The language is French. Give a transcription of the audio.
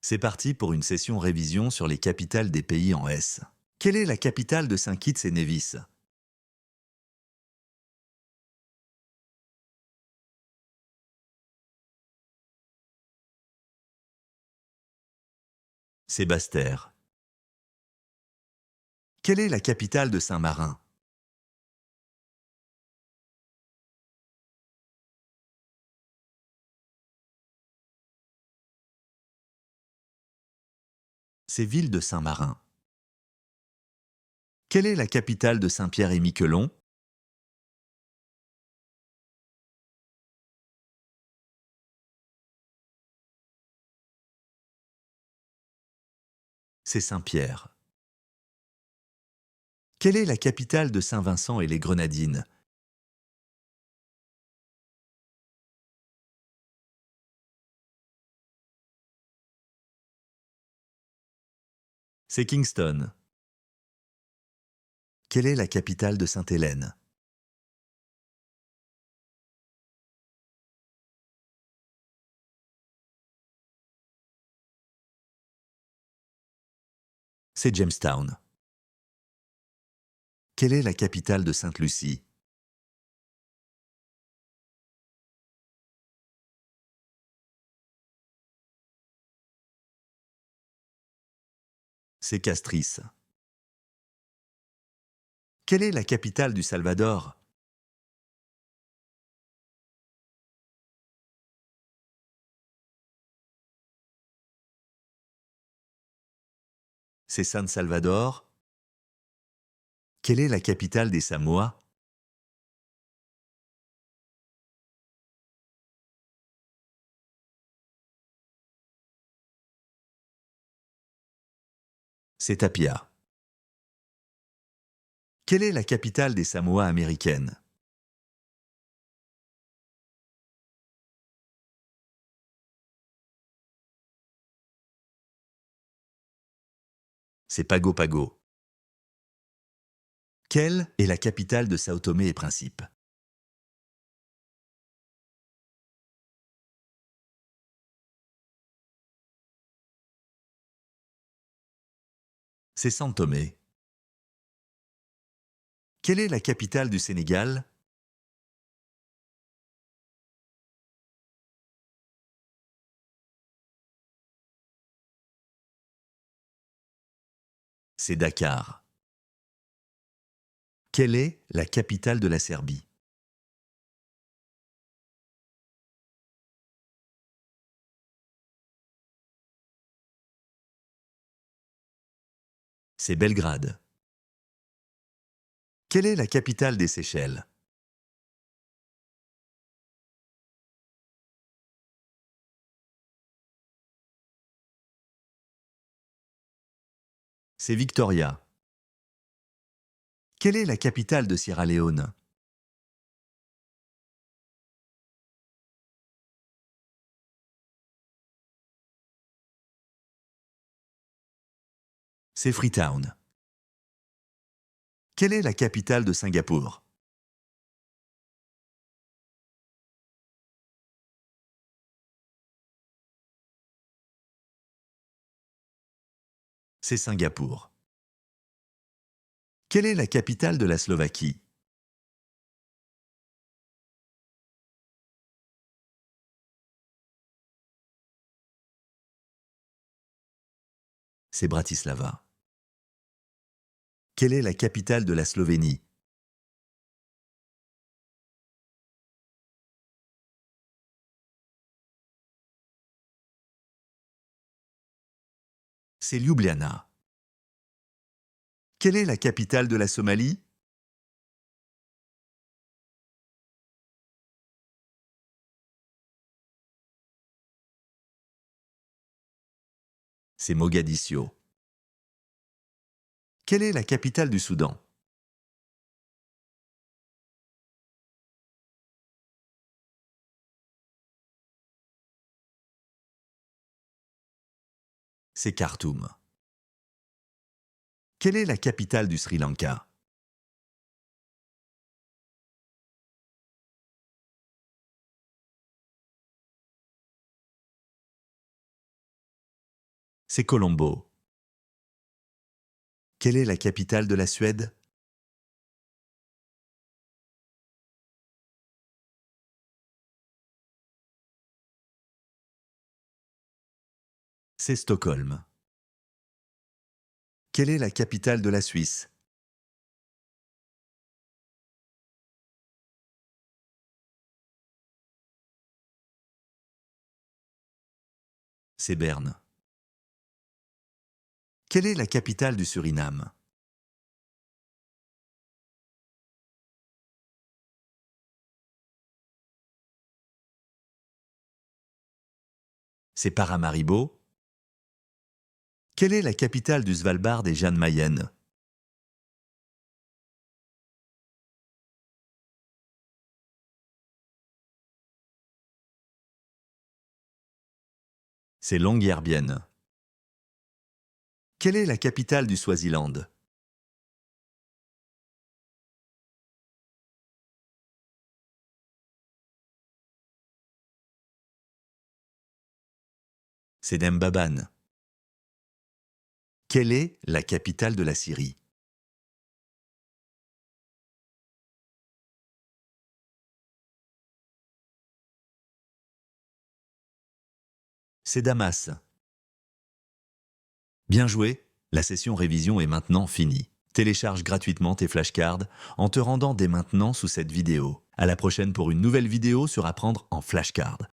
C'est parti pour une session révision sur les capitales des pays en S. Quelle est la capitale de Saint Kitts et Nevis? C'est Basse-Terre. Quelle est la capitale de Saint-Marin? C'est Ville de Saint-Marin. Quelle est la capitale de Saint-Pierre-et-Miquelon? C'est Saint-Pierre. Quelle est la capitale de Saint-Vincent et les Grenadines? C'est Kingston. Quelle est la capitale de Sainte-Hélène? C'est Jamestown. Quelle est la capitale de Sainte-Lucie? C'est Castries. Quelle est la capitale du Salvador? C'est San Salvador. Quelle est la capitale des Samoa? C'est Tapia. Quelle est la capitale des Samoa américaines? C'est Pago Pago. Quelle est la capitale de Sao Tomé et Principe? C'est San Tomé. Quelle est la capitale du Sénégal? C'est Dakar. Quelle est la capitale de la Serbie? C'est Belgrade. Quelle est la capitale des Seychelles? C'est Victoria. Quelle est la capitale de Sierra Leone? C'est Freetown. Quelle est la capitale de Singapour? C'est Singapour. Quelle est la capitale de la Slovaquie? C'est Bratislava. Quelle est la capitale de la Slovénie? C'est Ljubljana. Quelle est la capitale de la Somalie? C'est Mogadiscio. Quelle est la capitale du Soudan? C'est Khartoum. Quelle est la capitale du Sri Lanka? C'est Colombo. Quelle est la capitale de la Suède? C'est Stockholm. Quelle est la capitale de la Suisse? C'est Berne. Quelle est la capitale du Suriname? C'est Paramaribo. Quelle est la capitale du Svalbard et Jan Mayen? C'est Longyearbyen. Quelle est la capitale du Swaziland? C'est Dembaban. Quelle est la capitale de la Syrie? C'est Damas. Bien joué, la session révision est maintenant finie. Télécharge gratuitement tes flashcards en te rendant dès maintenant sous cette vidéo. À la prochaine pour une nouvelle vidéo sur apprendre en flashcard.